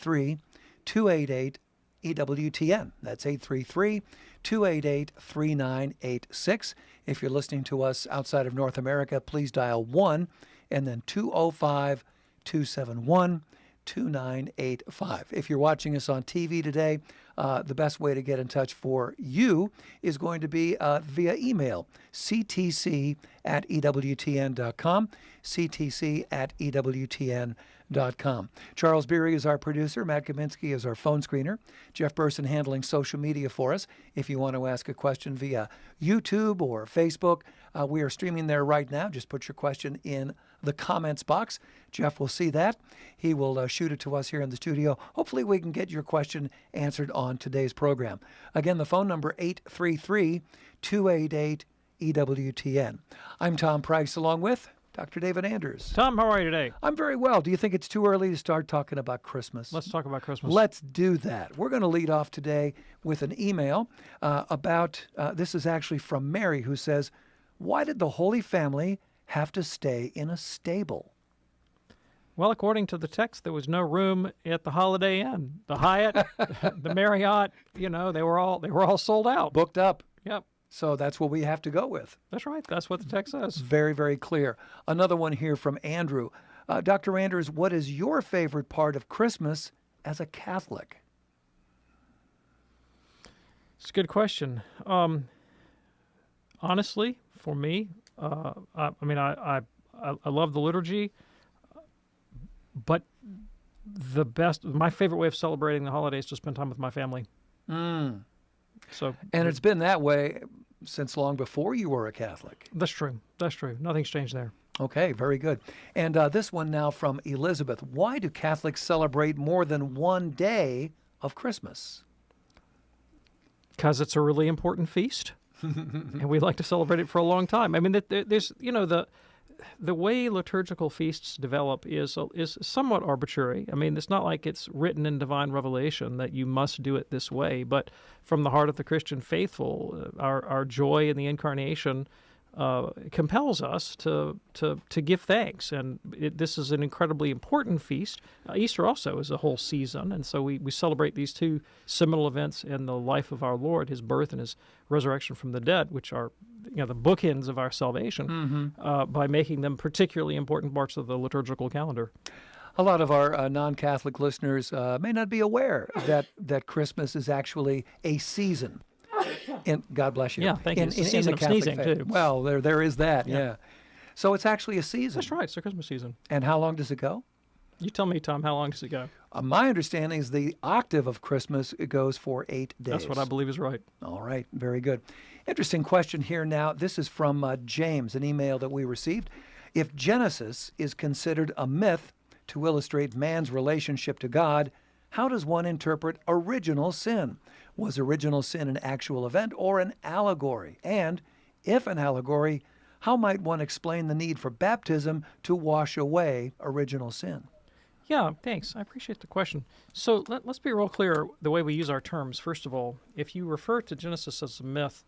833-288-EWTN. That's 833-288-3986. If you're listening to us outside of North America, please dial 1 and then 205-271-2985. If you're watching us on TV today, the best way to get in touch for you is going to be via email, ctc@ewtn.com, ctc@ewtn.com. Charles Beery is our producer. Matt Kaminsky is our phone screener. Jeff Burson handling social media for us. If you want to ask a question via YouTube or Facebook, we are streaming there right now. Just put your question in the comments box. Jeff will see that. He will shoot it to us here in the studio. Hopefully we can get your question answered on today's program. Again, the phone number 833-288-EWTN. I'm Tom Price along with Dr. David Anders. Tom, how are you today? I'm very well. Do you think it's too early to start talking about Christmas? Let's talk about Christmas. Let's do that. We're going to lead off today with an email about, this is actually from Mary, who says, why did the Holy Family have to stay in a stable? Well, according to the text, there was no room at the Holiday Inn, the Hyatt, the Marriott. You know, they were all sold out, Booked up. Yep, So that's what we have to go with. that's right. That's what the text says. Very, very clear. Another one here from Andrew. Dr. Anders, what is your favorite part of Christmas as a Catholic? It's a good question. Honestly, for me, I love the liturgy, but my favorite way of celebrating the holidays is to spend time with my family. So, And it's been that way since long before you were a Catholic. that's true. That's true. Nothing's changed there. Okay, very good. And this one now from Elizabeth. Why do Catholics celebrate more than one day of Christmas? Because it's a really important feast, and we like to celebrate it for a long time. I mean, there's the way liturgical feasts develop is somewhat arbitrary. I mean, it's not like it's written in divine revelation that you must do it this way, but from the heart of the Christian faithful, our joy in the Incarnation compels us to give thanks, and this is an incredibly important feast. Easter also is a whole season, and so we celebrate these two seminal events in the life of our Lord, His birth and His resurrection from the dead, which are the bookends of our salvation, by making them particularly important parts of the liturgical calendar. A lot of our non-Catholic listeners may not be aware that Christmas is actually a season. And God bless you. Yeah, thank you. It's a season of sneezing, too. Well, there is that, yeah. So it's actually a season. That's right. It's the Christmas season. And how long does it go? You tell me, Tom, how long does it go? My understanding is the octave of Christmas goes for 8 days. That's what I believe is right. All right, very good. Interesting question here now. This is from James, an email that we received. If Genesis is considered a myth to illustrate man's relationship to God, how does one interpret original sin? Was original sin an actual event or an allegory? And if an allegory, how might one explain the need for baptism to wash away original sin? Yeah, thanks. I appreciate the question. So let's be real clear the way we use our terms. First of all, if you refer to Genesis as a myth,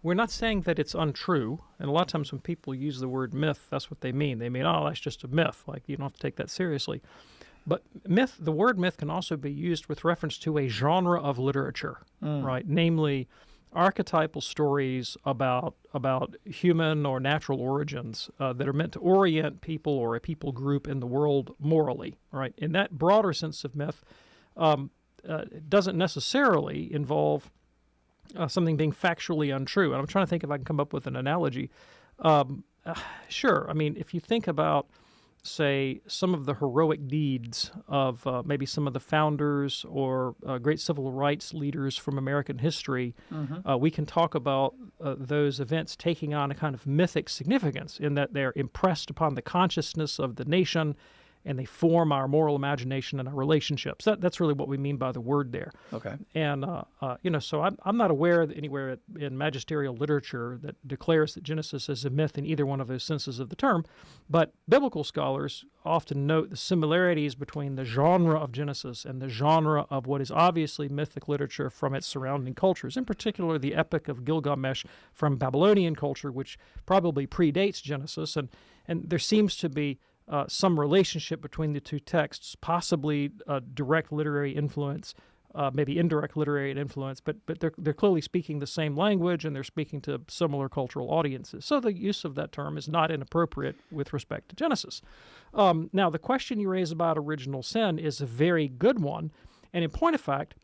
we're not saying that it's untrue. And a lot of times when people use the word myth, that's what they mean. They mean, oh, that's just a myth. Like, you don't have to take that seriously. But myth, the word myth can also be used with reference to a genre of literature, right? Namely, archetypal stories about human or natural origins that are meant to orient people or a people group in the world morally, right? In that broader sense of myth, doesn't necessarily involve something being factually untrue. And I'm trying to think if I can come up with an analogy. Sure. I mean, if you think about, say, some of the heroic deeds of maybe some of the founders or great civil rights leaders from American history, we can talk about those events taking on a kind of mythic significance in that they're impressed upon the consciousness of the nation and they form our moral imagination and our relationships. That's really what we mean by the word there. Okay. And, so I'm not aware that anywhere in magisterial literature that declares that Genesis is a myth in either one of those senses of the term, but biblical scholars often note the similarities between the genre of Genesis and the genre of what is obviously mythic literature from its surrounding cultures, in particular the Epic of Gilgamesh from Babylonian culture, which probably predates Genesis, and there seems to be some relationship between the two texts, possibly a direct literary influence, maybe indirect literary influence, but they're clearly speaking the same language and they're speaking to similar cultural audiences. So the use of that term is not inappropriate with respect to Genesis. Now, the question you raise about original sin is a very good one, and in point of fact,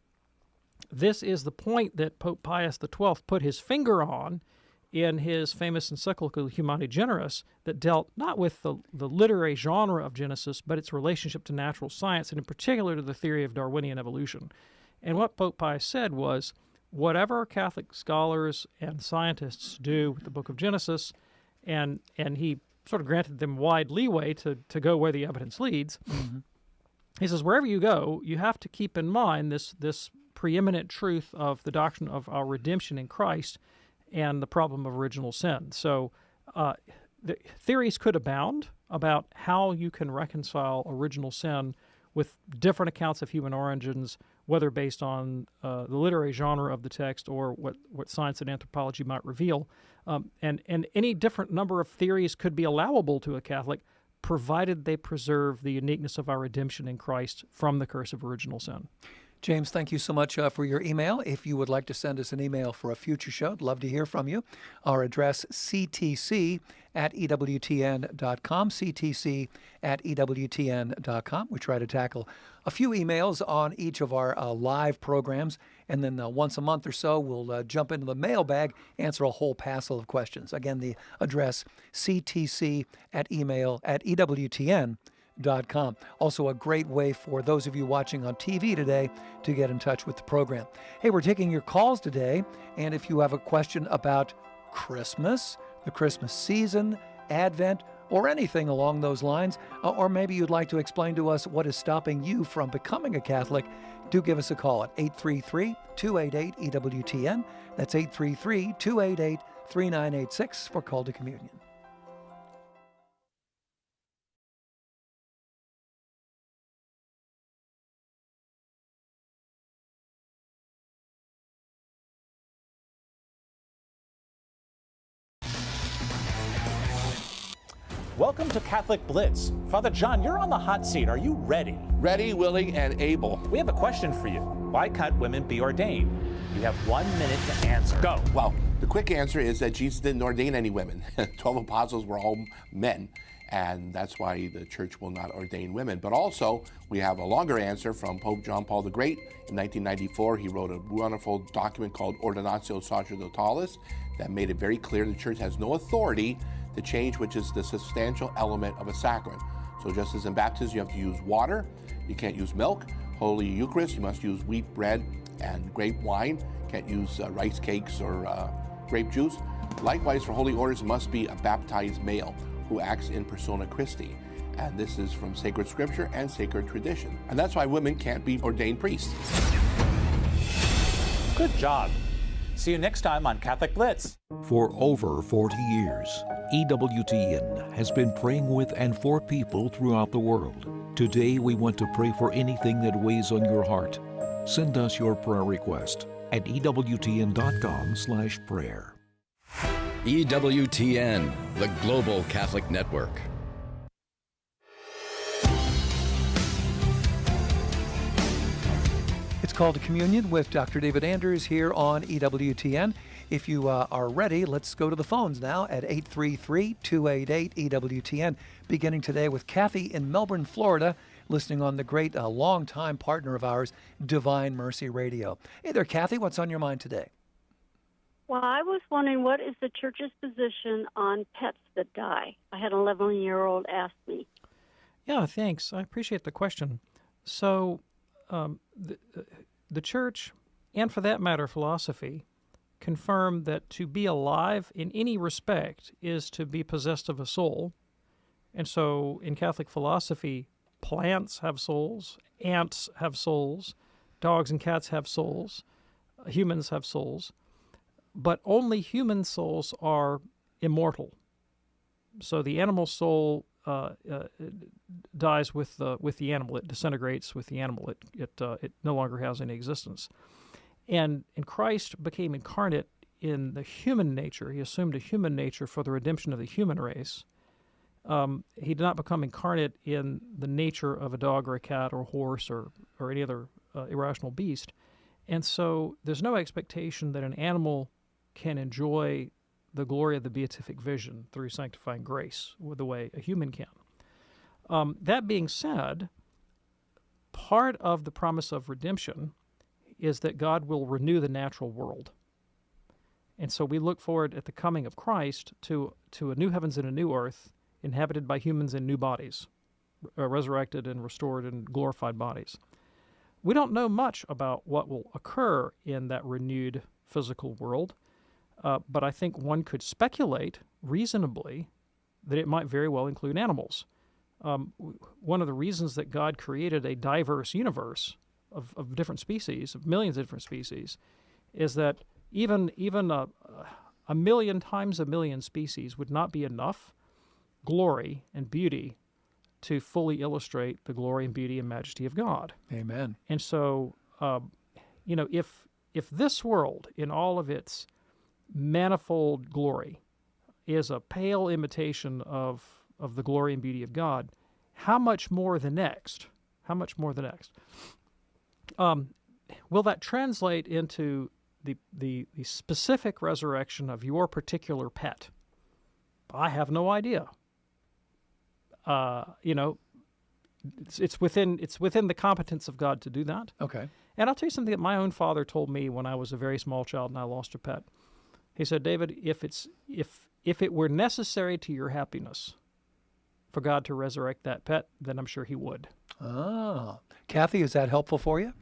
this is the point that Pope Pius XII put his finger on in his famous encyclical Humani Generis, that dealt not with the literary genre of Genesis, but its relationship to natural science, and in particular to the theory of Darwinian evolution. And what Pope Pius said was, whatever Catholic scholars and scientists do with the book of Genesis, and he sort of granted them wide leeway to go where the evidence leads, he says, wherever you go, you have to keep in mind this preeminent truth of the doctrine of our redemption in Christ and the problem of original sin. So the theories could abound about how you can reconcile original sin with different accounts of human origins, whether based on the literary genre of the text or what science and anthropology might reveal. And any different number of theories could be allowable to a Catholic, provided they preserve the uniqueness of our redemption in Christ from the curse of original sin. James, thank you so much for your email. If you would like to send us an email for a future show, I'd love to hear from you. Our address, ctc@ewtn.com, ctc@ewtn.com. We try to tackle a few emails on each of our live programs, and then once a month or so, we'll jump into the mailbag, answer a whole passel of questions. Again, the address, ctc@ewtn.com. Also a great way for those of you watching on TV today to get in touch with the program. Hey, we're taking your calls today, and if you have a question about Christmas, the Christmas season, Advent, or anything along those lines, or maybe you'd like to explain to us what is stopping you from becoming a Catholic, do give us a call at 833-288-EWTN. That's 833-288-3986 for Call to Communion. Welcome to Catholic Blitz. Father John, you're on the hot seat. Are you ready? Ready, willing, and able. We have a question for you. Why can't women be ordained? You have 1 minute to answer. Go. Well, the quick answer is that Jesus didn't ordain any women. 12 apostles were all men, and that's why the church will not ordain women. But also, we have a longer answer from Pope John Paul the Great. In 1994, he wrote a wonderful document called Ordinatio Sacerdotalis that made it very clear the church has no authority to change which is the substantial element of a sacrament. So just as in baptism you have to use water, you can't use milk. Holy Eucharist, you must use wheat bread and grape wine. You can't use rice cakes or grape juice. Likewise, for holy orders, it must be a baptized male who acts in persona Christi. And this is from sacred scripture and sacred tradition. And that's why women can't be ordained priests. Good job. See you next time on Catholic Blitz. For over 40 years, EWTN has been praying with and for people throughout the world. Today, we want to pray for anything that weighs on your heart. Send us your prayer request at EWTN.com/prayer. EWTN, the Global Catholic Network. It's Call to Communion with Dr. David Anders here on EWTN. If you are ready, let's go to the phones now at 833-288-EWTN, beginning today with Kathy in Melbourne, Florida, listening on the great longtime partner of ours, Divine Mercy Radio. Hey there, Kathy. What's on your mind today? Well, I was wondering, what is the church's position on pets that die? I had an 11-year-old ask me. Yeah, thanks. I appreciate the question. So the church, and for that matter, philosophy, confirm that to be alive in any respect is to be possessed of a soul. And so in Catholic philosophy, plants have souls, ants have souls, dogs and cats have souls, humans have souls, but only human souls are immortal. So the animal soul dies with the animal. It disintegrates with the animal. It no longer has any existence. And Christ became incarnate in the human nature. He assumed a human nature for the redemption of the human race. He did not become incarnate in the nature of a dog or a cat or a horse or any other irrational beast. And so there's no expectation that an animal can enjoy the glory of the beatific vision through sanctifying grace the way a human can. That being said, part of the promise of redemption is that God will renew the natural world. And so we look forward at the coming of Christ to a new heavens and a new earth inhabited by humans in new bodies, resurrected and restored and glorified bodies. We don't know much about what will occur in that renewed physical world, but I think one could speculate reasonably that it might very well include animals. One of the reasons that God created a diverse universe of different species, of millions of different species, is that even a million times a million species would not be enough glory and beauty to fully illustrate the glory and beauty and majesty of God. Amen. And so, if this world, in all of its manifold glory, is a pale imitation of the glory and beauty of God, how much more the next? How much more the next? Will that translate into the specific resurrection of your particular pet? I have no idea. It's within the competence of God to do that. Okay. And I'll tell you something that my own father told me when I was a very small child and I lost a pet. He said, David, if it were necessary to your happiness for God to resurrect that pet, then I'm sure he would. Ah. Kathy, is that helpful for you?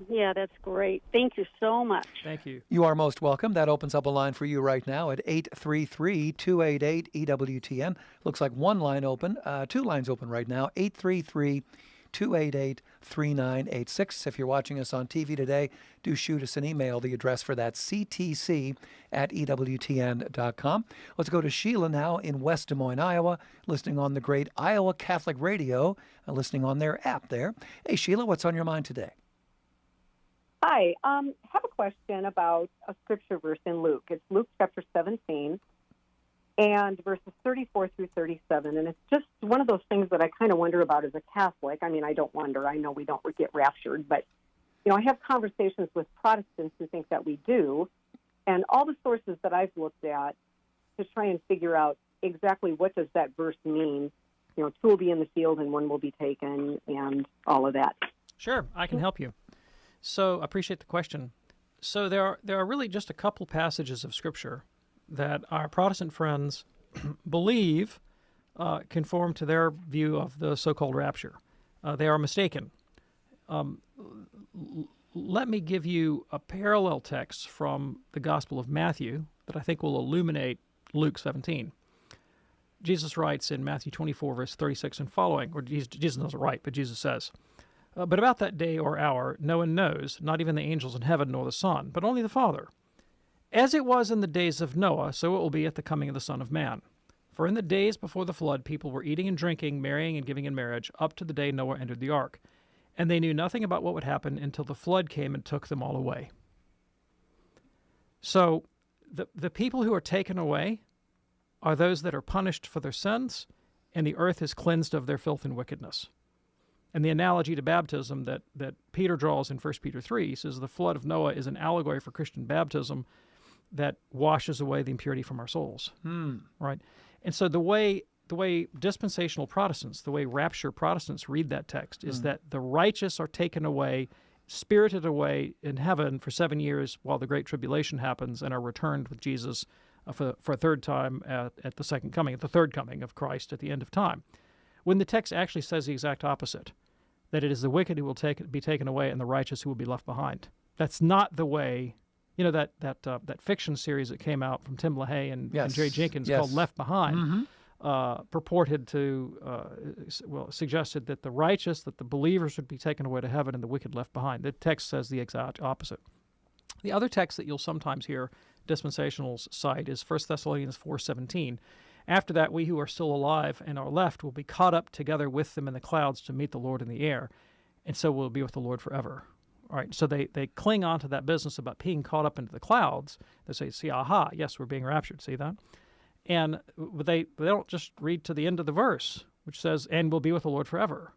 Yeah, that's great. Thank you so much. Thank you. You are most welcome. That opens up a line for you right now at 833-288-EWTN. Looks like one line open, two lines open right now, 833-288-3986. If you're watching us on TV today, do shoot us an email. The address for that, ctc@EWTN.com. Let's go to Sheila now in West Des Moines, Iowa, listening on the great Iowa Catholic Radio, listening on their app there. Hey, Sheila, what's on your mind today? Hi, I have a question about a scripture verse in Luke. It's Luke chapter 17 and verses 34 through 37. And it's just one of those things that I kind of wonder about as a Catholic. I mean, I don't wonder. I know we don't get raptured. But, I have conversations with Protestants who think that we do. And all the sources that I've looked at to try and figure out exactly what does that verse mean. Two will be in the field and one will be taken and all of that. Sure, I can help you. So I appreciate the question. So there are really just a couple passages of Scripture that our Protestant friends believe conform to their view of the so-called rapture. They are mistaken. Let me give you a parallel text from the Gospel of Matthew that I think will illuminate Luke 17. Jesus writes in Matthew 24, verse 36 and following, or Jesus doesn't write, but Jesus says, but about that day or hour no one knows, not even the angels in heaven nor the Son, but only the Father. As it was in the days of Noah, so it will be at the coming of the Son of Man. For in the days before the flood, people were eating and drinking, marrying and giving in marriage, up to the day Noah entered the ark. And they knew nothing about what would happen until the flood came and took them all away. So the people who are taken away are those that are punished for their sins, and the earth is cleansed of their filth and wickedness. And the analogy to baptism that Peter draws in 1 Peter 3 says the flood of Noah is an allegory for Christian baptism that washes away the impurity from our souls. Right? And so the way dispensational Protestants, the way rapture Protestants read that text is that the righteous are taken away, spirited away in heaven for 7 years while the Great Tribulation happens and are returned with Jesus for a third time at the second coming, at the third coming of Christ at the end of time. When the text actually says the exact opposite, that it is the wicked who will be taken away and the righteous who will be left behind. That's not the way, that fiction series that came out from Tim LaHaye and Jerry Jenkins called Left Behind, purported to, suggested that the righteous, that the believers would be taken away to heaven and the wicked left behind. The text says the exact opposite. The other text that you'll sometimes hear dispensationals cite is 1 Thessalonians 4:17. After that, we who are still alive and are left will be caught up together with them in the clouds to meet the Lord in the air, and so we'll be with the Lord forever. All right, so they cling on to that business about being caught up into the clouds. They say, see, aha, yes, we're being raptured, see that? And they don't just read to the end of the verse, which says, "And will be with the Lord forever."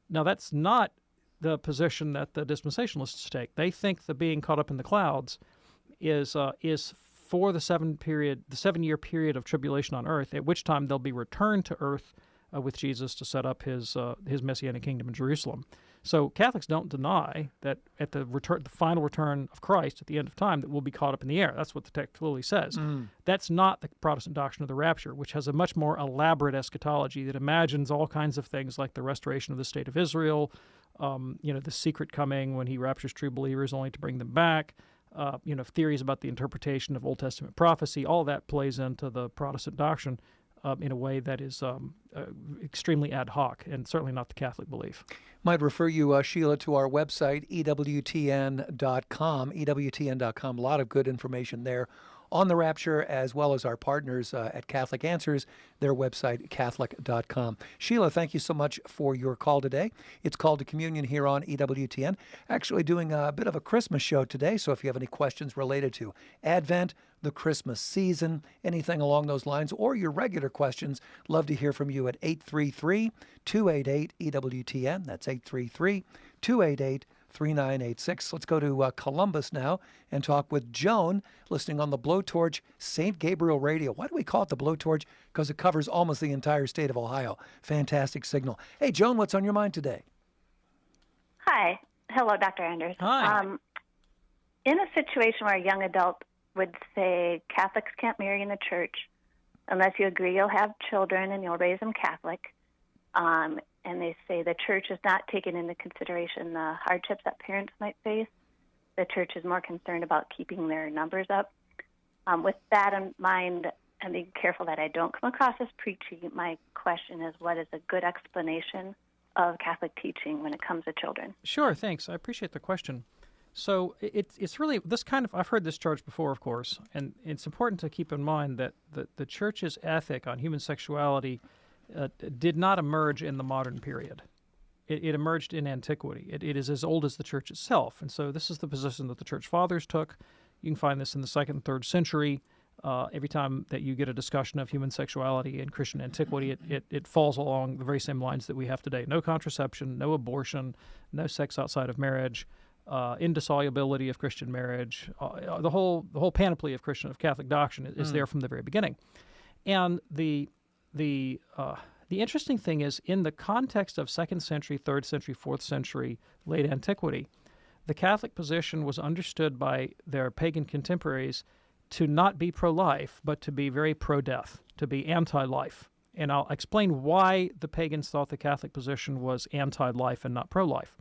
Now, that's not the position that the dispensationalists take. They think the being caught up in the clouds is for the 7-year period of tribulation on earth, at which time they'll be returned to earth with Jesus to set up his messianic kingdom in Jerusalem. So Catholics don't deny that at the final return of Christ at the end of time, that we'll be caught up in the air. That's what the text clearly says. That's not the Protestant doctrine of the rapture, which has a much more elaborate eschatology that imagines all kinds of things like the restoration of the state of Israel, the secret coming when he raptures true believers only to bring them back, theories about the interpretation of Old Testament prophecy. All that plays into the Protestant doctrine in a way that is extremely ad hoc and certainly not the Catholic belief. Might refer you, Sheila, to our website, EWTN.com, EWTN.com. A lot of good information there on the rapture, as well as our partners at Catholic Answers, their website, Catholic.com. Sheila, thank you so much for your call today. It's Called to Communion here on EWTN. Actually doing a bit of a Christmas show today, so if you have any questions related to Advent, the Christmas season, anything along those lines, or your regular questions, love to hear from you at 833-288-EWTN. That's 833-288-3986. Let's go to Columbus now and talk with Joan, listening on the Blowtorch St. Gabriel Radio. Why do we call it the Blowtorch? Because it covers almost the entire state of Ohio. Fantastic signal. Hey, Joan, what's on your mind today? Hi. Hello, Dr. Anders. Hi. In a situation where a young adult would say Catholics can't marry in the church unless you agree you'll have children and you'll raise them Catholic, and they say the church is not taking into consideration the hardships that parents might face. The church is more concerned about keeping their numbers up. With that in mind, and being careful that I don't come across as preachy, my question is, what is a good explanation of Catholic teaching when it comes to children? Sure, thanks. I appreciate the question. So it's really this kind of, I've heard this charge before, of course, and it's important to keep in mind that the Church's ethic on human sexuality did not emerge in the modern period. It emerged in Antiquity. It is as old as the Church itself, and so this is the position that the Church Fathers took. You can find this in the 2nd and 3rd century. Every time that you get a discussion of human sexuality in Christian antiquity, it falls along the very same lines that we have today. No contraception, no abortion, no sex outside of marriage, indissolubility of Christian marriage, the whole panoply of Catholic doctrine is there from the very beginning. And the interesting thing is, in the context of 2nd century, 3rd century, 4th century, late antiquity, the Catholic position was understood by their pagan contemporaries to not be pro-life, but to be very pro-death, to be anti-life. And I'll explain why the pagans thought the Catholic position was anti-life and not pro-life.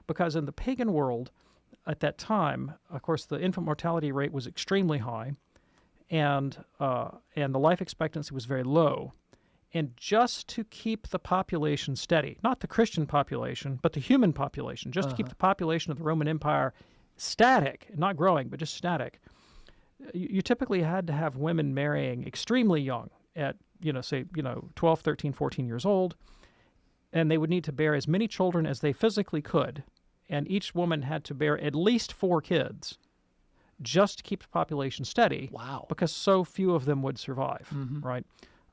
Because in the pagan world at that time, of course, the infant mortality rate was extremely high, and the life expectancy was very low. And just to keep the population steady, not the Christian population, but the human population, just to keep the population of the Roman Empire static, not growing, but just static, you typically had to have women marrying extremely young at, 12, 13, 14 years old, and they would need to bear as many children as they physically could, and each woman had to bear at least 4 kids just to keep the population steady. Wow. Because so few of them would survive, right?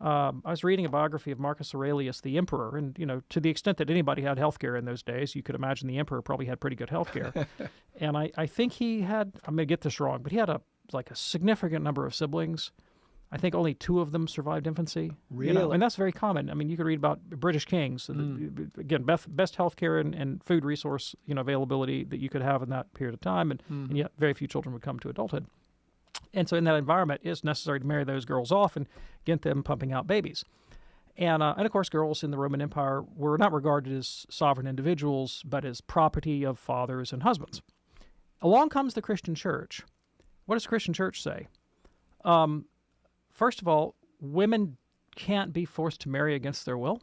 I was reading a biography of Marcus Aurelius, the emperor, and, to the extent that anybody had health care in those days, you could imagine the emperor probably had pretty good health care. And I think he had, I'm going to get this wrong, but he had a significant number of siblings. I think only 2 of them survived infancy. Really? And that's very common. I mean, you could read about British kings. Again, best health care and food resource availability that you could have in that period of time, and yet very few children would come to adulthood. And so in that environment, it's necessary to marry those girls off and get them pumping out babies. And of course, girls in the Roman Empire were not regarded as sovereign individuals, but as property of fathers and husbands. Along comes the Christian Church. What does the Christian Church say? First of all, women can't be forced to marry against their will,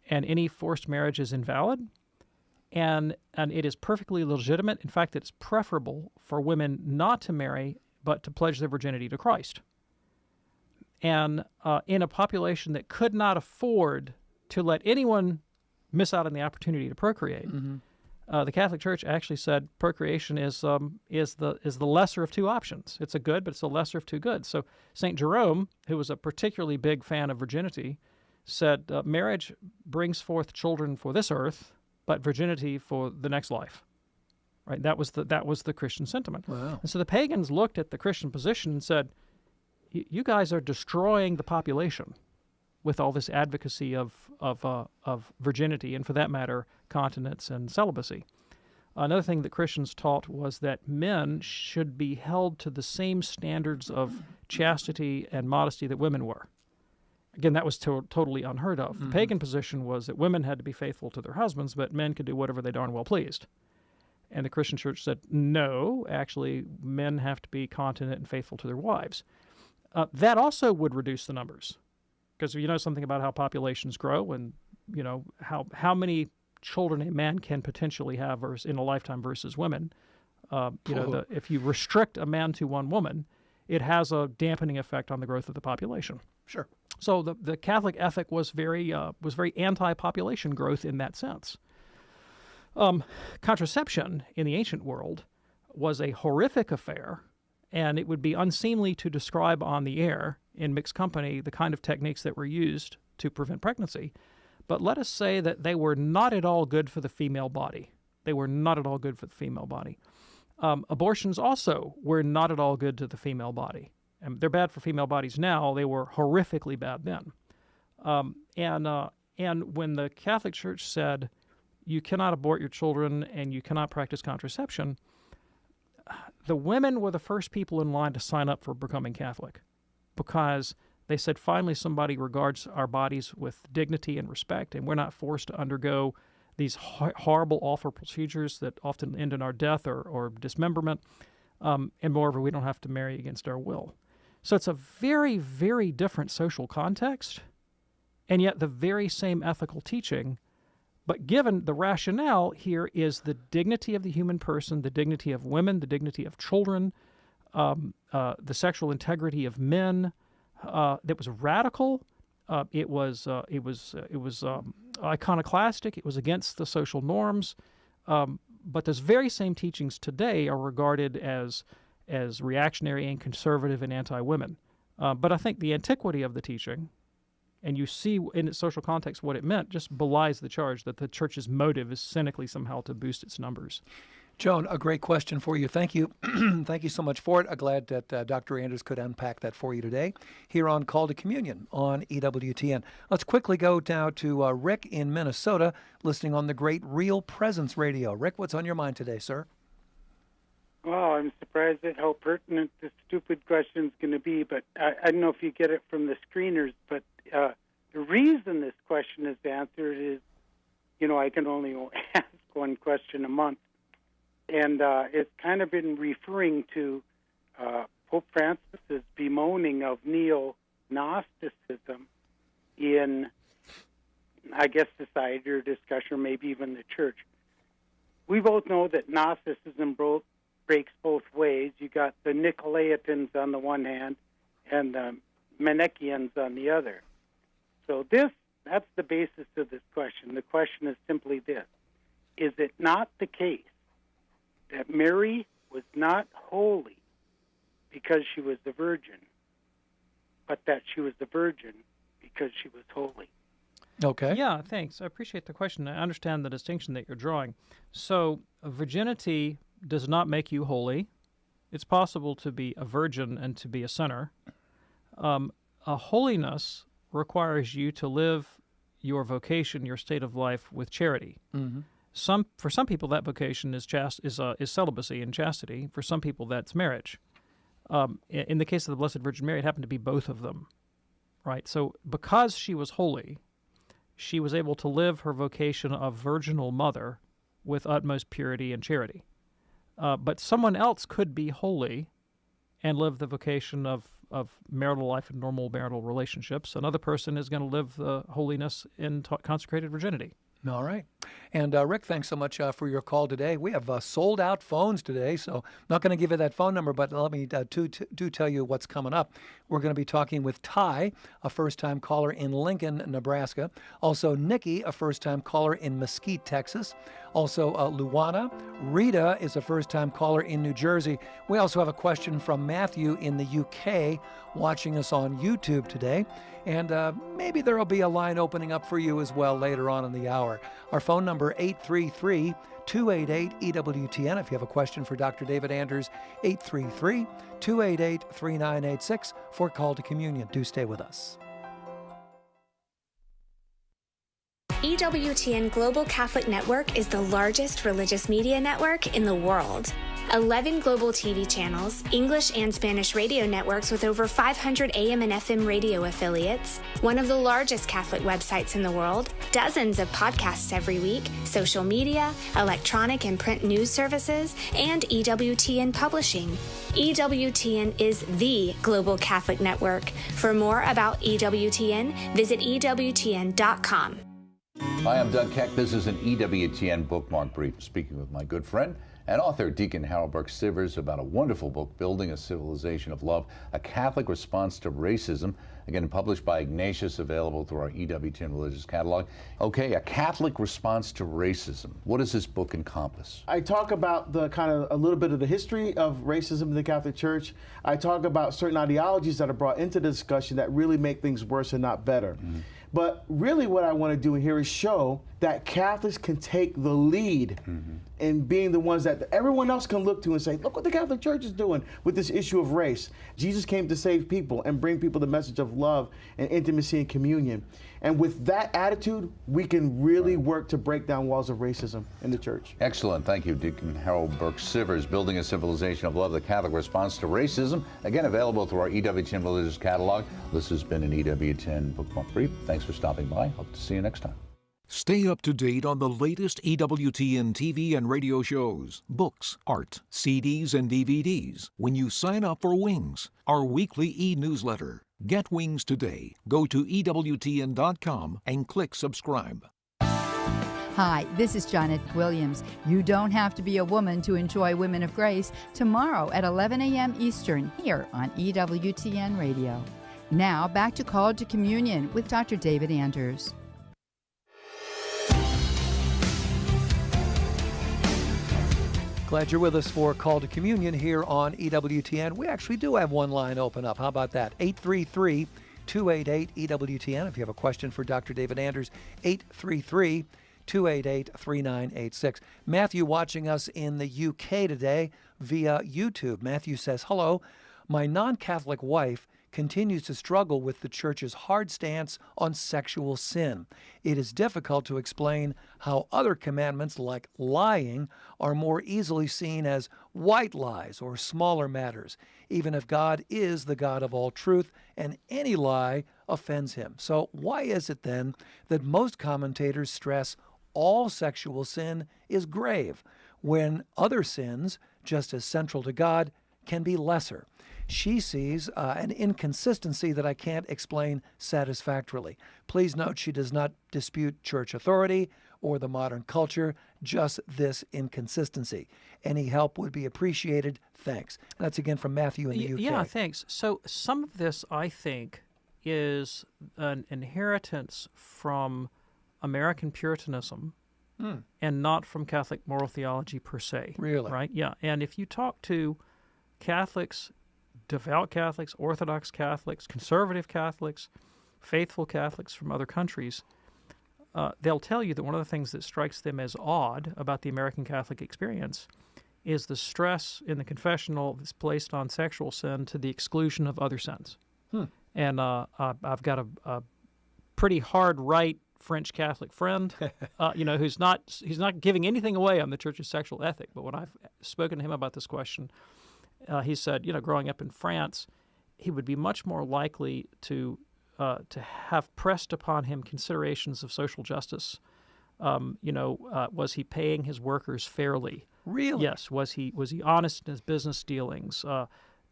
and any forced marriage is invalid, and it is perfectly legitimate. In fact, it's preferable for women not to marry, but to pledge their virginity to Christ. And in a population that could not afford to let anyone miss out on the opportunity to procreate, The Catholic Church actually said procreation is the lesser of two options. It's a good, but it's a lesser of two goods. So St. Jerome, who was a particularly big fan of virginity, said marriage brings forth children for this earth, but virginity for the next life. Right? That was the Christian sentiment. Wow. And so the pagans looked at the Christian position and said, "You guys are destroying the population with all this advocacy of virginity, and for that matter, continence and celibacy." Another thing that Christians taught was that men should be held to the same standards of chastity and modesty that women were. Again, that was totally unheard of. The pagan position was that women had to be faithful to their husbands, but men could do whatever they darn well pleased. And the Christian church said, no, actually, men have to be continent and faithful to their wives. That also would reduce the numbers, because you know something about how populations grow, and you know how many children a man can potentially have in a lifetime versus women. If you restrict a man to one woman, it has a dampening effect on the growth of the population. Sure. So the Catholic ethic was very anti-population growth in that sense. Contraception in the ancient world was a horrific affair, and it would be unseemly to describe on the air in mixed company the kind of techniques that were used to prevent pregnancy. But let us say that they were not at all good for the female body. They were not at all good for the female body. Abortions also were not at all good to the female body. And they're bad for female bodies now. They were horrifically bad then. And when the Catholic Church said, you cannot abort your children and you cannot practice contraception, the women were the first people in line to sign up for becoming Catholic, because they said, finally, somebody regards our bodies with dignity and respect, and we're not forced to undergo these horrible, awful procedures that often end in our death or dismemberment. And moreover, we don't have to marry against our will. So it's a very, very different social context, and yet the very same ethical teaching. But given the rationale here is the dignity of the human person, the dignity of women, the dignity of children, the sexual integrity of men, that was radical. It was iconoclastic. It was against the social norms. But those very same teachings today are regarded as reactionary and conservative and anti-women. But I think the antiquity of the teaching, and you see in its social context what it meant, just belies the charge that the church's motive is cynically somehow to boost its numbers. Joan, a great question for you. Thank you. Thank you so much for it. I'm glad that Dr. Anders could unpack that for you today here on Call to Communion on EWTN. Let's quickly go now to Rick in Minnesota, listening on the great Real Presence Radio. Rick, what's on your mind today, sir? Well, I'm surprised at how pertinent this stupid question is going to be, but I don't know if you get it from the screeners, but the reason this question is answered is, I can only ask one question a month. And it's kind of been referring to Pope Francis's bemoaning of neo-Gnosticism in, I guess, society or discussion, or maybe even the church. We both know that Gnosticism breaks both ways. You got the Nicolaitans on the one hand and the Manichaeans on the other. So that's the basis of this question. The question is simply this: is it not the case that Mary was not holy because she was the virgin, but that she was the virgin because she was holy? Okay. Yeah, thanks. I appreciate the question. I understand the distinction that you're drawing. So virginity does not make you holy. It's possible to be a virgin and to be a sinner. A holiness requires you to live your vocation, your state of life, with charity. Mm-hmm. For some people, that vocation is celibacy and chastity. For some people, that's marriage. In the case of the Blessed Virgin Mary, it happened to be both of them, right? So because she was holy, she was able to live her vocation of virginal mother with utmost purity and charity. But someone else could be holy and live the vocation of marital life and normal marital relationships. Another person is going to live the holiness in consecrated virginity. All right. And Rick, thanks so much for your call today. We have sold out phones today, so I'm not going to give you that phone number, but let me do tell you what's coming up. We're going to be talking with Ty, a first-time caller in Lincoln, Nebraska. Also, Nikki, a first-time caller in Mesquite, Texas. Also, Luana. Rita is a first-time caller in New Jersey. We also have a question from Matthew in the UK watching us on YouTube today. And maybe there will be a line opening up for you as well later on in the hour. Our phone number, 833-288-EWTN. If you have a question for Dr. David Anders, 833-288-3986 for Call to Communion. Do stay with us. EWTN Global Catholic Network is the largest religious media network in the world. 11 global TV channels, English and Spanish radio networks with over 500 AM and FM radio affiliates, one of the largest Catholic websites in the world, dozens of podcasts every week, social media, electronic and print news services, and EWTN Publishing. EWTN is the global Catholic network. For more about EWTN, visit EWTN.com. Hi, I'm Doug Keck. This is an EWTN bookmark brief, speaking with my good friend and author Deacon Harold Burke-Sivers about a wonderful book, Building a Civilization of Love, a Catholic Response to Racism, again published by Ignatius, available through our EWTN Religious Catalog. Okay, a Catholic Response to Racism. What does this book encompass? I talk about the kind of a little bit of the history of racism in the Catholic Church. I talk about certain ideologies that are brought into the discussion that really make things worse and not better. But really what I want to do here is show that Catholics can take the lead in being the ones that everyone else can look to and say, look what the Catholic Church is doing with this issue of race. Jesus came to save people and bring people the message of love and intimacy and communion. And with that attitude, we can really work to break down walls of racism in the church. Excellent. Thank you, Deacon Harold Burke-Sivers. Building a Civilization of Love, the Catholic Response to Racism. Again, available through our EWTN Religious Catalog. This has been an EWTN Bookmark Brief. Thanks for stopping by. Hope to see you next time. Stay up to date on the latest EWTN TV and radio shows, books, art, CDs, and DVDs when you sign up for Wings, our weekly e-newsletter. Get Wings today. Go to EWTN.com and click subscribe. Hi, this is Janet Williams. You don't have to be a woman to enjoy Women of Grace tomorrow at 11 a.m. Eastern here on EWTN Radio. Now back to Call to Communion with Dr. David Anders. Glad you're with us for Call to Communion here on EWTN. We actually do have one line open up. How about that? 833-288-EWTN. If you have a question for Dr. David Anders, 833-288-3986. Matthew watching us in the UK today via YouTube. Matthew says, hello, my non-Catholic wife continues to struggle with the church's hard stance on sexual sin. It is difficult to explain how other commandments like lying are more easily seen as white lies or smaller matters, even if God is the God of all truth and any lie offends him. So why is it then that most commentators stress all sexual sin is grave, when other sins, just as central to God, can be lesser? She sees an inconsistency that I can't explain satisfactorily. Please note she does not dispute church authority or the modern culture, just this inconsistency. Any help would be appreciated. Thanks. That's again from Matthew in the UK. Yeah, thanks. So some of this, I think, is an inheritance from American Puritanism and not from Catholic moral theology per se. Really? Right? Yeah. And if you talk to Catholics, devout Catholics, Orthodox Catholics, conservative Catholics, faithful Catholics from other countries, they'll tell you that one of the things that strikes them as odd about the American Catholic experience is the stress in the confessional that's placed on sexual sin to the exclusion of other sins. And I've got a pretty hard right French Catholic friend, who's he's not giving anything away on the Church's sexual ethic. But when I've spoken to him about this question, he said, growing up in France, he would be much more likely to have pressed upon him considerations of social justice. Was he paying his workers fairly? Really? Yes. Was he honest in his business dealings?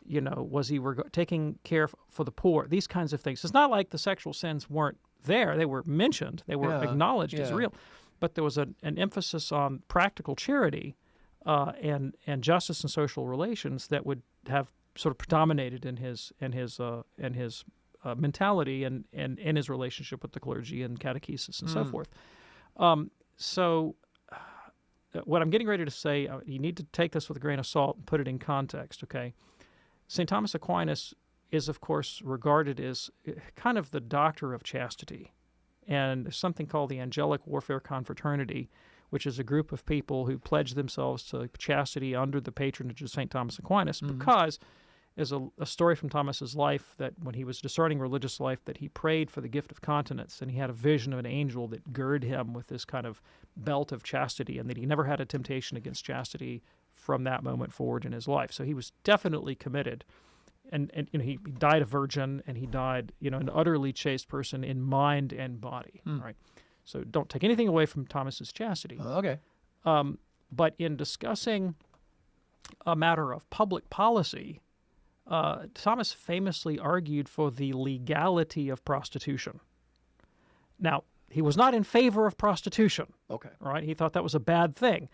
Was he taking care for the poor? These kinds of things. It's not like the sexual sins weren't there. They were mentioned. They were acknowledged as real. but there was an emphasis on practical charity and justice and social relations that would have sort of predominated in his mentality and in his relationship with the clergy and catechesis and so forth. So what I'm getting ready to say, you need to take this with a grain of salt and put it in context, okay? St. Thomas Aquinas is, of course, regarded as kind of the doctor of chastity. And there's something called the Angelic Warfare Confraternity, which is a group of people who pledge themselves to chastity under the patronage of St. Thomas Aquinas because there's a story from Thomas's life that when he was discerning religious life that he prayed for the gift of continence, and he had a vision of an angel that girded him with this kind of belt of chastity, and that he never had a temptation against chastity from that moment forward in his life. So he was definitely committed. And he died a virgin, and he died, an utterly chaste person in mind and body, right? So don't take anything away from Thomas's chastity. Okay. But in discussing a matter of public policy, Thomas famously argued for the legality of prostitution. Now, he was not in favor of prostitution. Okay. Right? He thought that was a bad thing.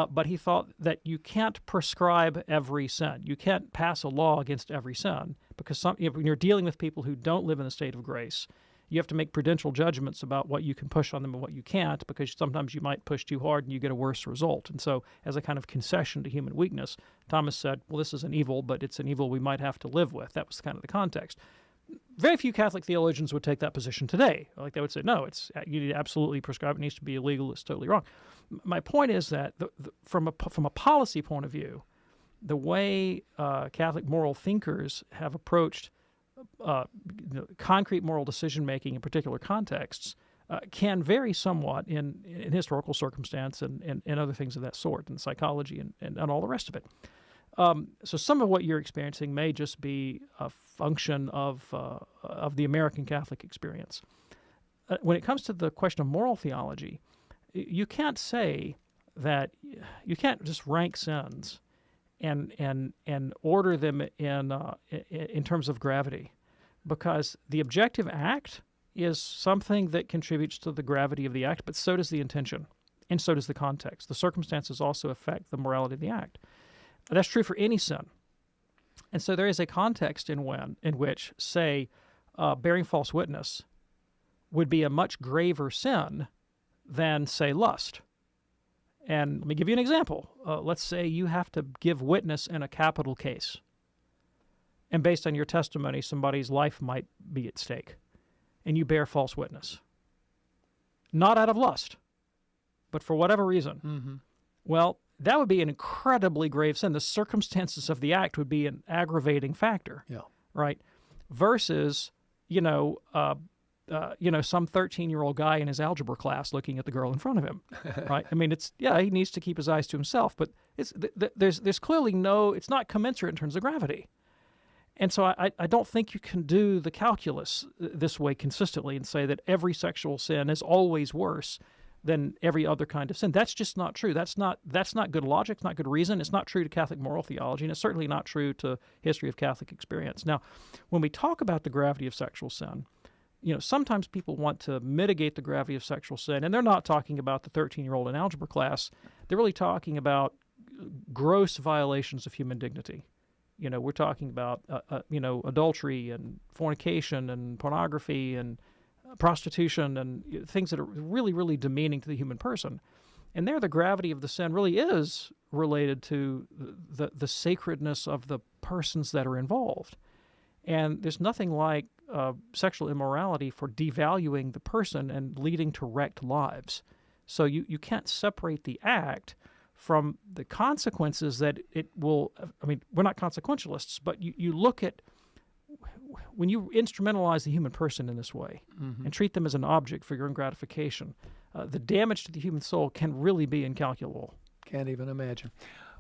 But he thought that you can't prescribe every sin. You can't pass a law against every sin because when you're dealing with people who don't live in the state of grace, you have to make prudential judgments about what you can push on them and what you can't, because sometimes you might push too hard and you get a worse result. And so as a kind of concession to human weakness, Thomas said, well, this is an evil, but it's an evil we might have to live with. That was kind of the context. Very few Catholic theologians would take that position today. Like they would say, no, you need to absolutely prescribe. It needs to be illegal. It's totally wrong. My point is that from a policy point of view, the way Catholic moral thinkers have approached concrete moral decision-making in particular contexts can vary somewhat in historical circumstance and other things of that sort, and psychology and all the rest of it. So some of what you're experiencing may just be a function of the American Catholic experience. When it comes to the question of moral theology, you can't say that you can't just rank sins and order them in terms of gravity, because the objective act is something that contributes to the gravity of the act, but so does the intention, and so does the context. The circumstances also affect the morality of the act. That's true for any sin. And so there is a context in which, say, bearing false witness would be a much graver sin than, say, lust. And let me give you an example. Let's say you have to give witness in a capital case. And based on your testimony, somebody's life might be at stake. And you bear false witness. Not out of lust, but for whatever reason. Well, that would be an incredibly grave sin. The circumstances of the act would be an aggravating factor, right? Versus, some 13-year-old guy in his algebra class looking at the girl in front of him, right? I mean, he needs to keep his eyes to himself, but there's clearly it's not commensurate in terms of gravity. And so I don't think you can do the calculus this way consistently and say that every sexual sin is always worse than every other kind of sin. That's just not true. That's not good logic. It's not good reason. It's not true to Catholic moral theology, and it's certainly not true to history of Catholic experience. Now, when we talk about the gravity of sexual sin, sometimes people want to mitigate the gravity of sexual sin, and they're not talking about the 13-year-old in algebra class. They're really talking about gross violations of human dignity. We're talking about, adultery and fornication and pornography and prostitution and things that are really, really demeaning to the human person. And there, the gravity of the sin really is related to the sacredness of the persons that are involved. And there's nothing like sexual immorality for devaluing the person and leading to wrecked lives. So you can't separate the act from the consequences that it will. I mean, we're not consequentialists, but you look at when you instrumentalize the human person in this way and treat them as an object for your own gratification, the damage to the human soul can really be incalculable. Can't even imagine.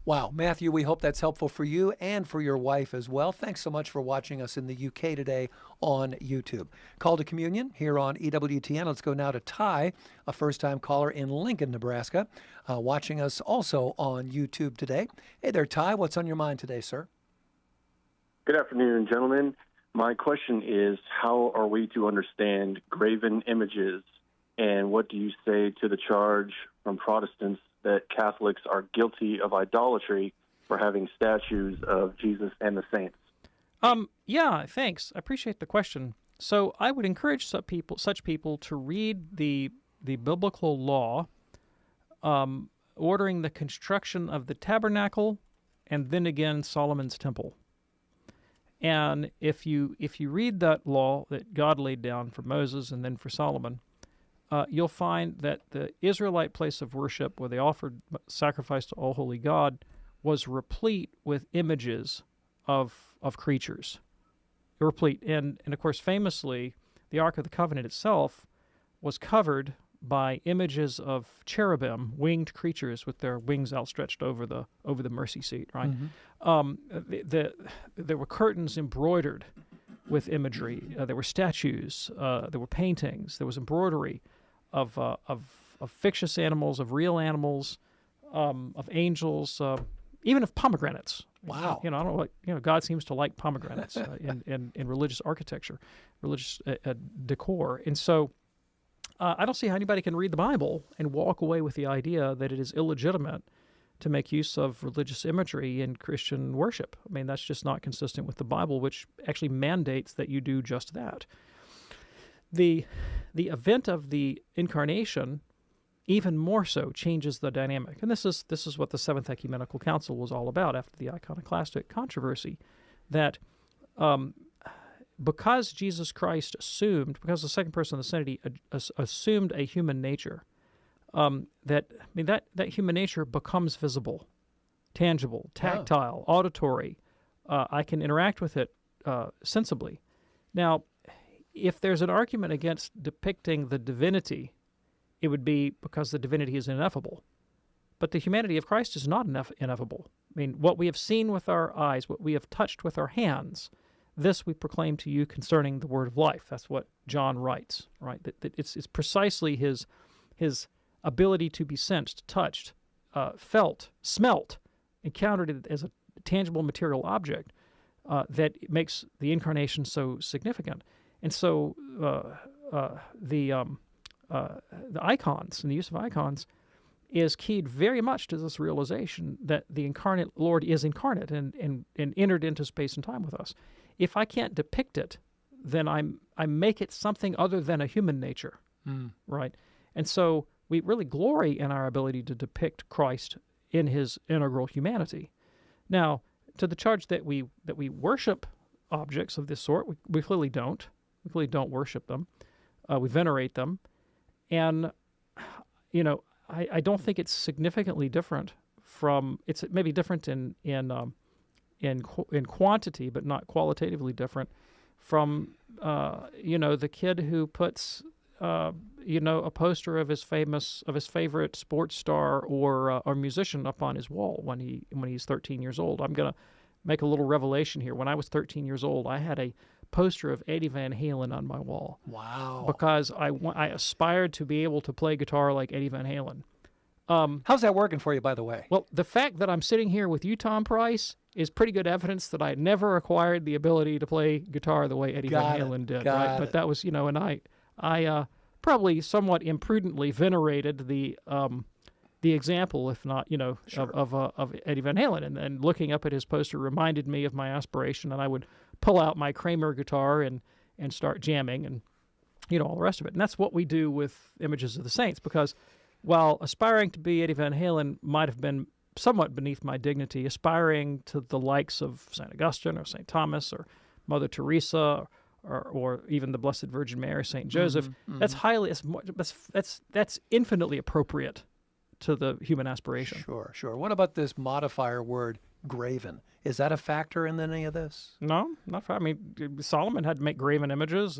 Wow. Matthew, we hope that's helpful for you and for your wife as well. Thanks so much for watching us in the UK today on YouTube. Call to Communion here on EWTN. Let's go now to Ty, a first-time caller in Lincoln, Nebraska, watching us also on YouTube today. Hey there, Ty. What's on your mind today, sir? Good afternoon, gentlemen. My question is, how are we to understand graven images And what do you say to the charge from Protestants that Catholics are guilty of idolatry for having statues of Jesus and the saints? Yeah, thanks. I appreciate the question. So I would encourage such people to read the biblical law ordering the construction of the tabernacle and then again Solomon's temple. And if you read that law that God laid down for Moses and then for Solomon, you'll find that the Israelite place of worship where they offered sacrifice to all holy God was replete with images of creatures. Replete. And of course, famously, the Ark of the Covenant itself was covered by images of cherubim, winged creatures with their wings outstretched over the mercy seat, right? There were curtains embroidered with imagery. There were statues. There were paintings. There was embroidery of fictitious animals, of real animals, of angels, even of pomegranates. Wow. I don't know what, God seems to like pomegranates in religious architecture, religious decor. And so I don't see how anybody can read the Bible and walk away with the idea that it is illegitimate to make use of religious imagery in Christian worship. I mean, that's just not consistent with the Bible, which actually mandates that you do just that. The event of the incarnation even more so changes the dynamic. And this is what the Seventh Ecumenical Council was all about after the iconoclastic controversy, that because Jesus Christ because the second person of the Trinity assumed a human nature, that human nature becomes visible, tangible, tactile, auditory. I can interact with it sensibly. Now, if there's an argument against depicting the divinity, it would be because the divinity is ineffable. But the humanity of Christ is not ineffable. I mean, what we have seen with our eyes, what we have touched with our hands, this we proclaim to you concerning the word of life. That's what John writes, right? That it's precisely his ability to be sensed, touched, felt, smelt, encountered as a tangible material object that makes the incarnation so significant. And so the icons and the use of icons is keyed very much to this realization that the incarnate Lord is incarnate and entered into space and time with us. If I can't depict it, then I make it something other than a human nature, right? And so we really glory in our ability to depict Christ in his integral humanity. Now, to the charge that we worship objects of this sort, we clearly don't. We clearly don't worship them. We venerate them. And, I don't think it's significantly different from, it's maybe different in quantity, but not qualitatively different from, the kid who puts, a poster of his favorite sports star or musician up on his wall when he's 13 years old. I'm going to make a little revelation here. When I was 13 years old, I had a poster of Eddie Van Halen on my wall. Wow. Because I aspired to be able to play guitar like Eddie Van Halen. How's that working for you, by the way? Well, the fact that I'm sitting here with you, Tom Price, is pretty good evidence that I never acquired the ability to play guitar the way Eddie Van Halen did. Right? But that was, and I probably somewhat imprudently venerated the example, if not, sure, of Eddie Van Halen. And then looking up at his poster reminded me of my aspiration, and I would pull out my Kramer guitar and start jamming and, all the rest of it. And that's what we do with images of the saints, because while aspiring to be Eddie Van Halen might have been somewhat beneath my dignity, aspiring to the likes of St. Augustine or St. Thomas or Mother Teresa or even the Blessed Virgin Mary, St. Joseph, that's that's infinitely appropriate to the human aspiration. Sure. What about this modifier word, graven? Is that a factor in any of this? No, not. I mean, Solomon had to make graven images.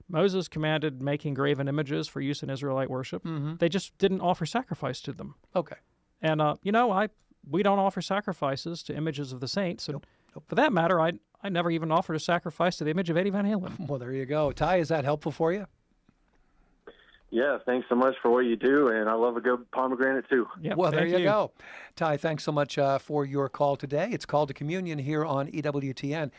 Moses commanded making graven images for use in Israelite worship. They just didn't offer sacrifice to them. Okay. And we don't offer sacrifices to images of the saints. And for that matter, I never even offered a sacrifice to the image of Eddie Van Halen. Well, there you go. Ty, is that helpful for you? Yeah, thanks so much for what you do, and I love a good pomegranate too. Well, there you go. Ty, thanks so much for your call today. It's Called to Communion here on EWTN.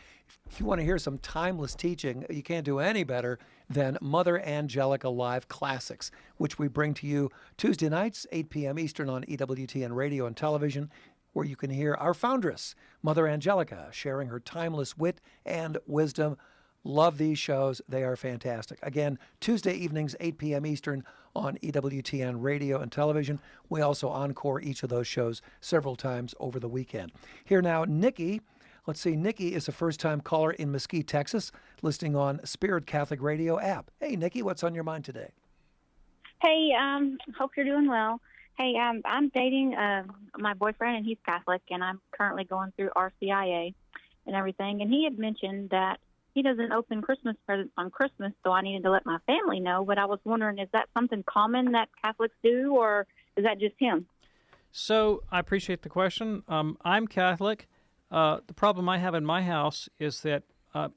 If you want to hear some timeless teaching, you can't do any better than Mother Angelica Live Classics, which we bring to you Tuesday nights, 8 p.m. Eastern on EWTN radio and television, where you can hear our foundress, Mother Angelica, sharing her timeless wit and wisdom. Love these shows. They are fantastic. Again, Tuesday evenings, 8 p.m. Eastern on EWTN radio and television. We also encore each of those shows several times over the weekend. Here now, Nikki. Let's see, Nikki is a first-time caller in Mesquite, Texas, listening on Spirit Catholic Radio app. Hey, Nikki, what's on your mind today? Hey, hope you're doing well. Hey, I'm dating my boyfriend, and he's Catholic, and I'm currently going through RCIA and everything. And he had mentioned that he doesn't open Christmas presents on Christmas, so I needed to let my family know. But I was wondering, is that something common that Catholics do, or is that just him? So I appreciate the question. I'm Catholic. The problem I have in my house is that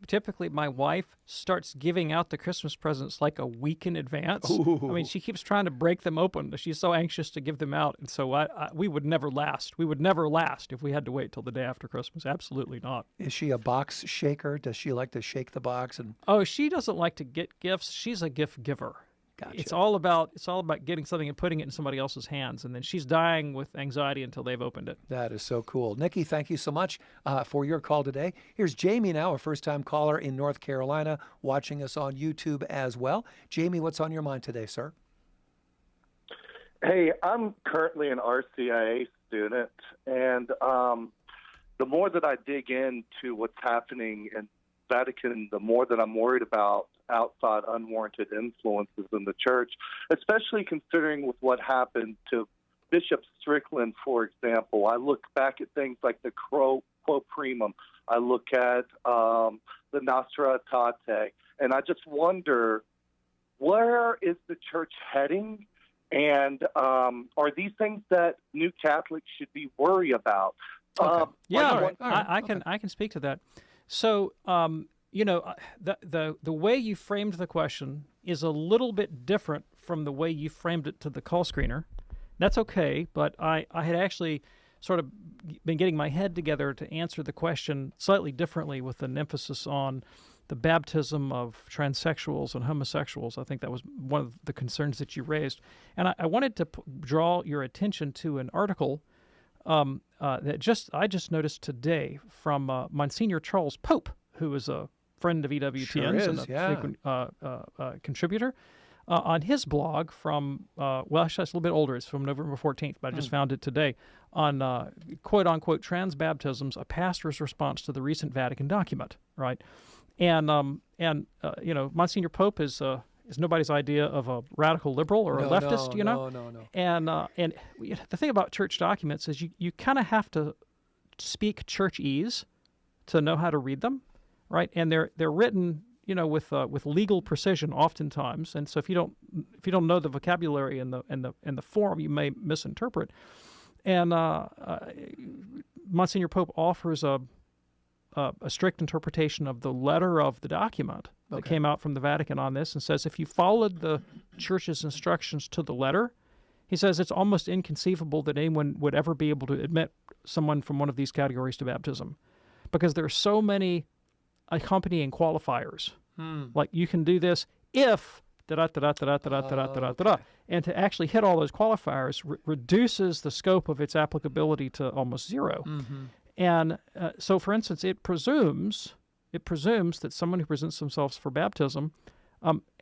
typically my wife starts giving out the Christmas presents like a week in advance. Ooh. I mean, she keeps trying to break them open. She's so anxious to give them out. And so we would never last. We would never last if we had to wait till the day after Christmas. Absolutely not. Is she a box shaker? Does she like to shake the box? Oh, she doesn't like to get gifts. She's a gift giver. Gotcha. It's all about getting something and putting it in somebody else's hands, and then she's dying with anxiety until they've opened it. That is so cool. Nikki, thank you so much for your call today. Here's Jamie now, a first-time caller in North Carolina, watching us on YouTube as well. Jamie, what's on your mind today, sir? Hey, I'm currently an RCIA student, and the more that I dig into what's happening in Vatican, the more that I'm worried about outside unwarranted influences in the church, especially considering with what happened to Bishop Strickland, for example. I look back at things like the Quo Primum. I look at the Nostra Aetate, and I just wonder, where is the church heading? And are these things that new Catholics should be worried about? Okay. I can speak to that. So, the way you framed the question is a little bit different from the way you framed it to the call screener. That's okay, but I had actually sort of been getting my head together to answer the question slightly differently with an emphasis on the baptism of transsexuals and homosexuals. I think that was one of the concerns that you raised. And I wanted to draw your attention to an article that I just noticed today from Monsignor Charles Pope, who is a friend of EWTN's and a frequent contributor, on his blog from, actually it's a little bit older. It's from November 14th, but I just found it today, on quote-unquote trans baptisms, a pastor's response to the recent Vatican document, right? And Monsignor Pope is nobody's idea of a radical liberal or a leftist, No. And the thing about church documents is you kind of have to speak churchese to know how to read them, right? And they're written, with legal precision oftentimes. And so if you don't know the vocabulary and the form, you may misinterpret. And Monsignor Pope offers a strict interpretation of the letter of the document that came out from the Vatican on this, and says if you followed the Church's instructions to the letter, he says it's almost inconceivable that anyone would ever be able to admit someone from one of these categories to baptism, because there are so many accompanying qualifiers. Like you can do this if da-da-da-da-da-da-da-da-da-da-da. And to actually hit all those qualifiers reduces the scope of its applicability to almost zero. Mm-hmm. And so, for instance, it presumes that someone who presents themselves for baptism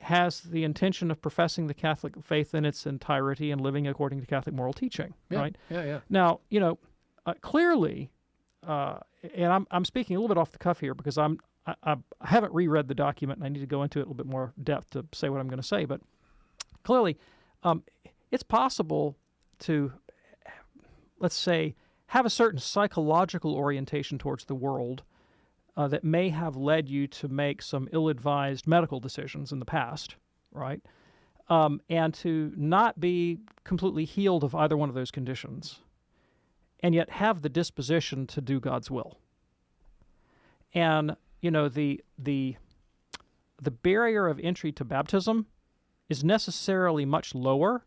has the intention of professing the Catholic faith in its entirety and living according to Catholic moral teaching, right? Yeah. Now, clearly, and I'm speaking a little bit off the cuff here because I haven't reread the document and I need to go into it a little bit more depth to say what I'm going to say, but clearly, it's possible to, let's say, have a certain psychological orientation towards the world that may have led you to make some ill-advised medical decisions in the past, right? And to not be completely healed of either one of those conditions, and yet have the disposition to do God's will. And, the barrier of entry to baptism is necessarily much lower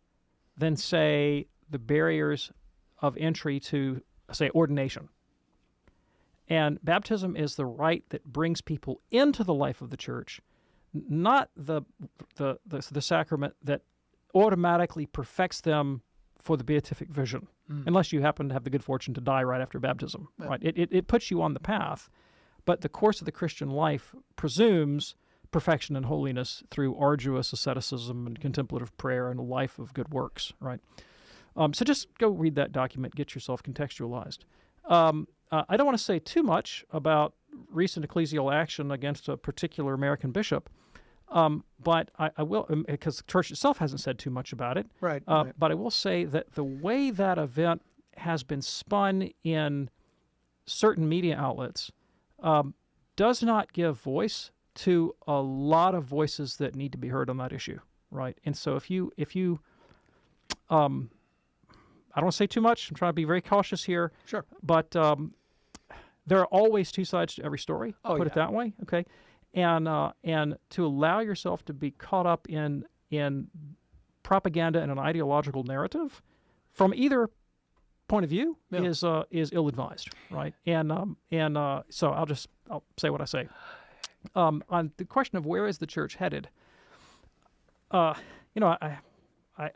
than, say, the barriers of entry to, say, ordination. And baptism is the rite that brings people into the life of the church, not the sacrament that automatically perfects them for the beatific vision, unless you happen to have the good fortune to die right after baptism. Yeah. Right? It puts you on the path, but the course of the Christian life presumes perfection and holiness through arduous asceticism and contemplative prayer and a life of good works. Right? So just go read that document, get yourself contextualized. I don't want to say too much about recent ecclesial action against a particular American bishop, but I will, because the church itself hasn't said too much about it. Right. But I will say that the way that event has been spun in certain media outlets does not give voice to a lot of voices that need to be heard on that issue. Right. And so if you I don't want to say too much. I'm trying to be very cautious here. Sure. But there are always two sides to every story. Put it that way. Okay. And to allow yourself to be caught up in propaganda and an ideological narrative from either point of view is ill-advised, right? And so I'll say what I say. On the question of where is the church headed, I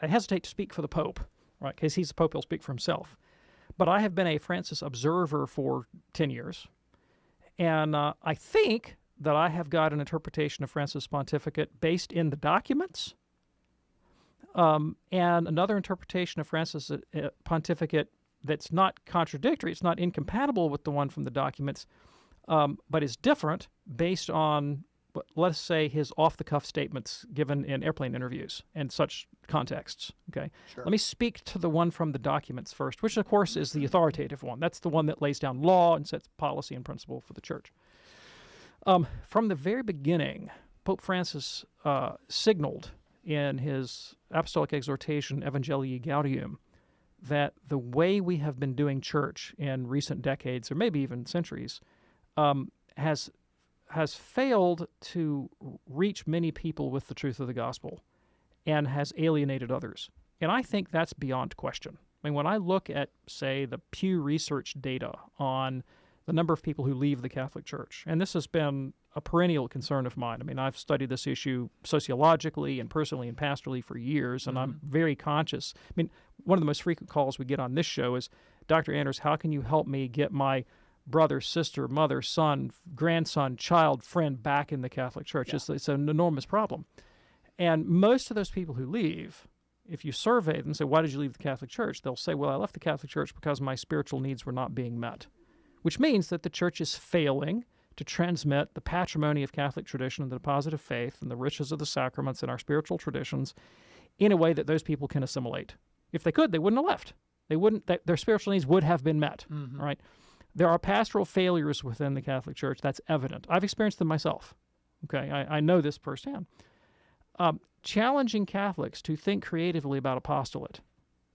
hesitate to speak for the Pope, right? Because he's the Pope, he'll speak for himself. But I have been a Francis observer for 10 years, and I think that I have got an interpretation of Francis' pontificate based in the documents, and another interpretation of Francis' pontificate that's not contradictory, it's not incompatible with the one from the documents, but is different based on, let's say, his off-the-cuff statements given in airplane interviews and such contexts. Okay, Sure. Let me speak to the one from the documents first, which, of course, is the authoritative one. That's the one that lays down law and sets policy and principle for the church. From the very beginning, Pope Francis signaled in his apostolic exhortation, Evangelii Gaudium, that the way we have been doing church in recent decades, or maybe even centuries, has failed to reach many people with the truth of the gospel and has alienated others. And I think that's beyond question. I mean, when I look at, say, the Pew Research data on the number of people who leave the Catholic Church, and this has been a perennial concern of mine. I mean, I've studied this issue sociologically and personally and pastorally for years, and I'm very conscious. I mean, one of the most frequent calls we get on this show is, Dr. Anders, how can you help me get my brother, sister, mother, son, grandson, child, friend back in the Catholic Church? Yeah. It's an enormous problem. And most of those people who leave, if you survey them and say, why did you leave the Catholic Church? They'll say, well, I left the Catholic Church because my spiritual needs were not being met, which means that the church is failing to transmit the patrimony of Catholic tradition and the deposit of faith and the riches of the sacraments and our spiritual traditions in a way that those people can assimilate. If they could, they wouldn't have left. They wouldn't. Their spiritual needs would have been met, right? There are pastoral failures within the Catholic Church. That's evident. I've experienced them myself. Okay, I know this firsthand. Challenging Catholics to think creatively about apostolate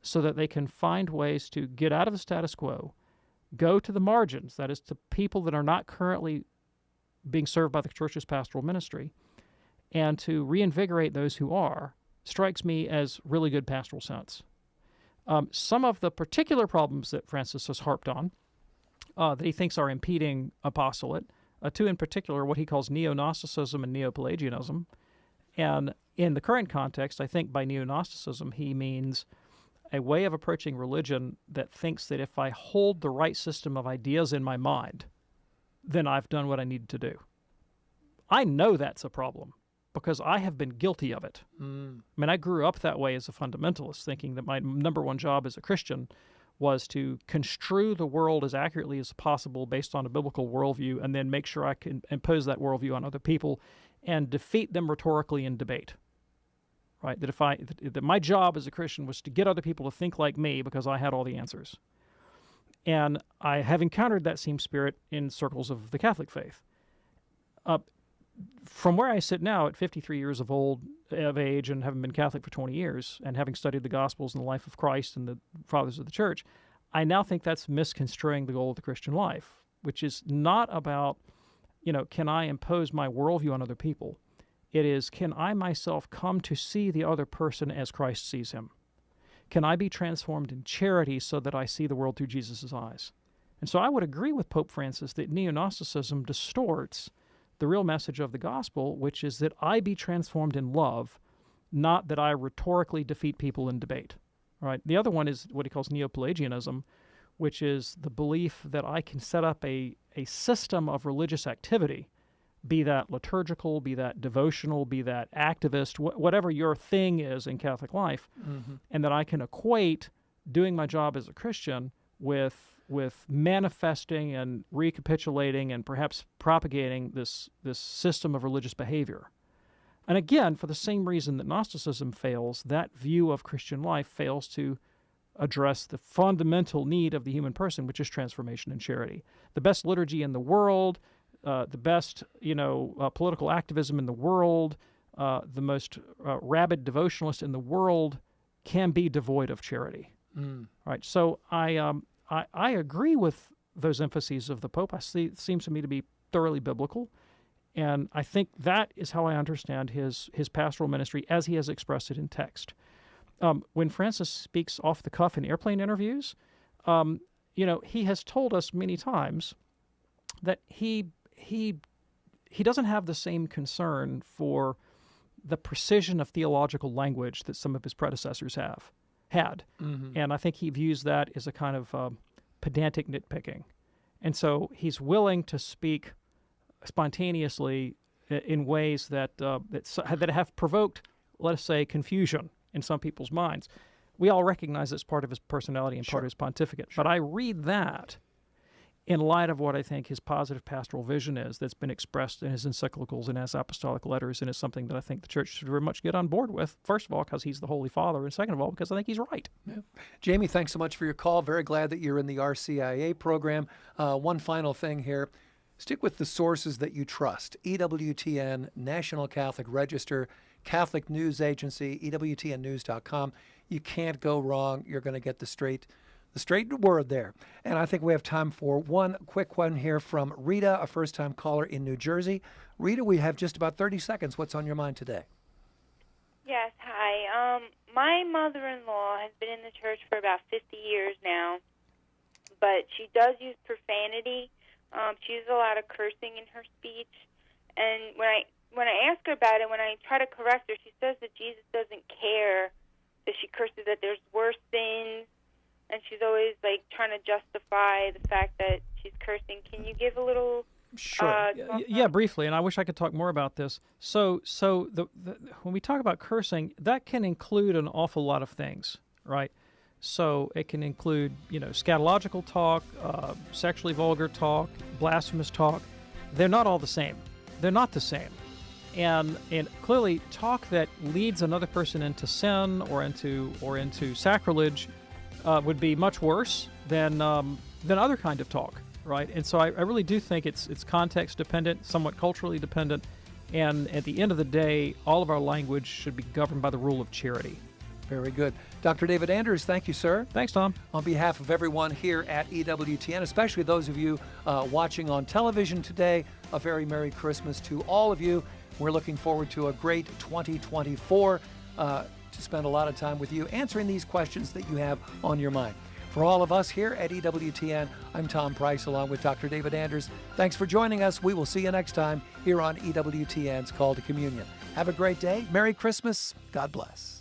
so that they can find ways to get out of the status quo, go to the margins, that is, to people that are not currently being served by the Church's pastoral ministry, and to reinvigorate those who are, strikes me as really good pastoral sense. Some of the particular problems that Francis has harped on, that he thinks are impeding apostolate, two in particular, what he calls neo-Gnosticism and neo-Pelagianism. And in the current context, I think by neo-Gnosticism he means a way of approaching religion that thinks that if I hold the right system of ideas in my mind, then I've done what I need to do. I know that's a problem because I have been guilty of it. I mean, I grew up that way as a fundamentalist, thinking that my number one job as a Christian was to construe the world as accurately as possible based on a biblical worldview and then make sure I can impose that worldview on other people and defeat them rhetorically in debate. Right? That my job as a Christian was to get other people to think like me because I had all the answers. And I have encountered that same spirit in circles of the Catholic faith. From where I sit now at 53 years of age and having been Catholic for 20 years and having studied the Gospels and the life of Christ and the fathers of the Church, I now think that's misconstruing the goal of the Christian life, which is not about, can I impose my worldview on other people? It is, can I myself come to see the other person as Christ sees him? Can I be transformed in charity so that I see the world through Jesus' eyes? And so I would agree with Pope Francis that neo-Gnosticism distorts the real message of the gospel, which is that I be transformed in love, not that I rhetorically defeat people in debate. Right? The other one is what he calls neo-Pelagianism, which is the belief that I can set up a system of religious activity, be that liturgical, be that devotional, be that activist, whatever your thing is in Catholic life, and that I can equate doing my job as a Christian with manifesting and recapitulating and perhaps propagating this system of religious behavior. And again, for the same reason that Gnosticism fails, that view of Christian life fails to address the fundamental need of the human person, which is transformation and charity. The best liturgy in the world, the best political activism in the world, the most rabid devotionalist in the world can be devoid of charity. Right. So I agree with those emphases of the Pope. It seems to me to be thoroughly biblical. And I think that is how I understand his pastoral ministry as he has expressed it in text. When Francis speaks off the cuff in airplane interviews, he has told us many times that he doesn't have the same concern for the precision of theological language that some of his predecessors had. And I think he views that as a kind of pedantic nitpicking. And so he's willing to speak spontaneously in ways that have provoked, let us say, confusion in some people's minds. We all recognize that's part of his personality and part of his pontificate. But I read that in light of what I think his positive pastoral vision is that's been expressed in his encyclicals and his apostolic letters, and is something that I think the Church should very much get on board with, first of all, because he's the Holy Father, and second of all, because I think he's right. Yeah. Jamie, thanks so much for your call. Very glad that you're in the RCIA program. One final thing here. Stick with the sources that you trust. EWTN, National Catholic Register, Catholic News Agency, EWTNnews.com. You can't go wrong. You're going to get the straight word there. And I think we have time for one quick one here from Rita, a first-time caller in New Jersey. Rita, we have just about 30 seconds. What's on your mind today? Yes, hi. My mother-in-law has been in the church for about 50 years now, but she does use profanity. She uses a lot of cursing in her speech. And when I ask her about it, when I try to correct her, she says that Jesus doesn't care that she curses, that there's worse sins. And she's always trying to justify the fact that she's cursing. Can you give a little? Sure. Yeah, briefly, and I wish I could talk more about this. So when we talk about cursing, that can include an awful lot of things, right? So it can include, scatological talk, sexually vulgar talk, blasphemous talk. They're not all the same. They're not the same. And clearly, talk that leads another person into sin or into sacrilege would be much worse than other kind of talk, right? And so I really do think it's context dependent, somewhat culturally dependent, and at the end of the day, all of our language should be governed by the rule of charity. Very good. Dr. David Anders, thank you, sir. Thanks, Tom. On behalf of everyone here at EWTN, especially those of you watching on television today, a very Merry Christmas to all of you. We're looking forward to a great 2024 to spend a lot of time with you answering these questions that you have on your mind. For all of us here at EWTN, I'm Tom Price along with Dr. David Anders. Thanks for joining us. We will see you next time here on EWTN's Call to Communion. Have a great day. Merry Christmas. God bless.